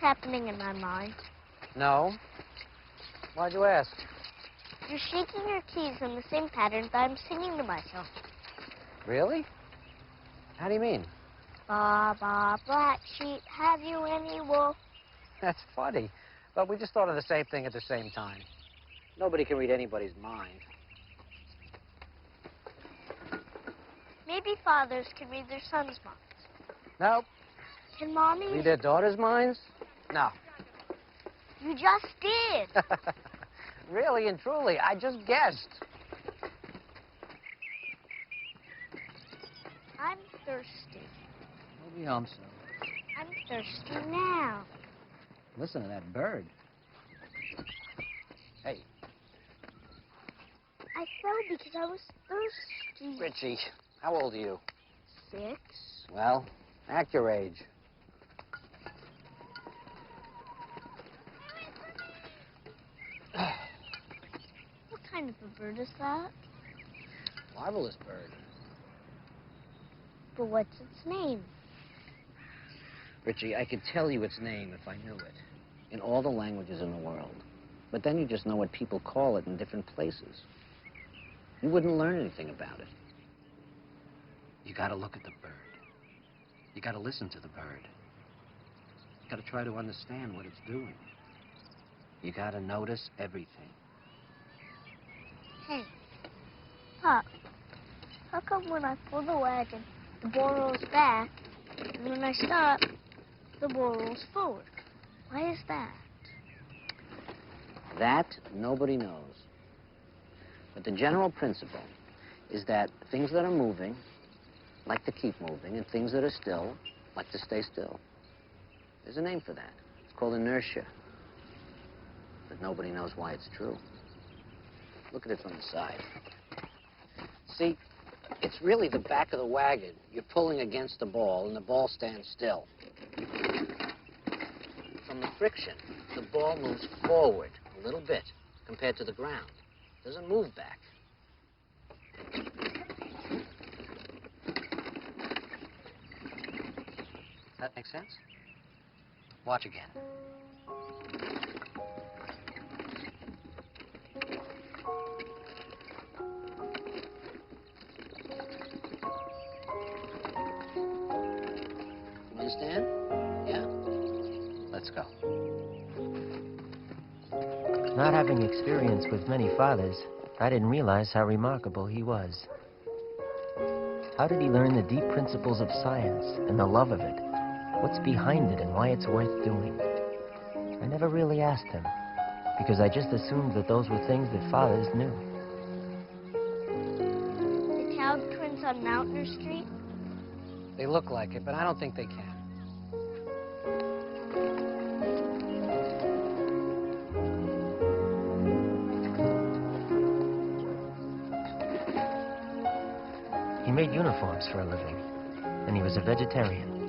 happening in my mind? No. Why'd you ask? You're shaking your keys in the same pattern that I'm singing to myself. Really? How do you mean? Ba, ba, black sheep, have you any wool? That's funny. But we just thought of the same thing at the same time. Nobody can read anybody's mind. Maybe fathers can read their sons' minds. No. Can mommy? Read their daughters' minds? No. You just did. Really and truly, I just guessed. I'm thirsty. Maybe I'm so. I'm thirsty now. Listen to that bird. Hey. I fell because I was thirsty. Richie, how old are you? 6. Well, act your age. What kind of a bird is that? Marvelous bird. But what's its name? Richie, I could tell you its name if I knew it, in all the languages in the world. But then you just know what people call it in different places. You wouldn't learn anything about it. You gotta look at the bird. You gotta listen to the bird. You gotta try to understand what it's doing. You gotta notice everything. Hey, Pop, how come when I pull the wagon, the ball rolls back, and when I stop, the ball rolls forward? Why is that? That nobody knows. But the general principle is that things that are moving like to keep moving, and things that are still like to stay still. There's a name for that. It's called inertia. But nobody knows why it's true. Look at it from the side. See, it's really the back of the wagon. You're pulling against the ball, and the ball stands still. From the friction, the ball moves forward a little bit compared to the ground. It doesn't move back. That make sense? Watch again. You understand? Yeah? Let's go. Not having experience with many fathers, I didn't realize how remarkable he was. How did he learn the deep principles of science and the love of it? What's behind it and why it's worth doing? I never really asked him, because I just assumed that those were things that fathers knew. The Town twins on Mountain Street? They look like it, but I don't think they can. He made uniforms for a living, and he was a vegetarian.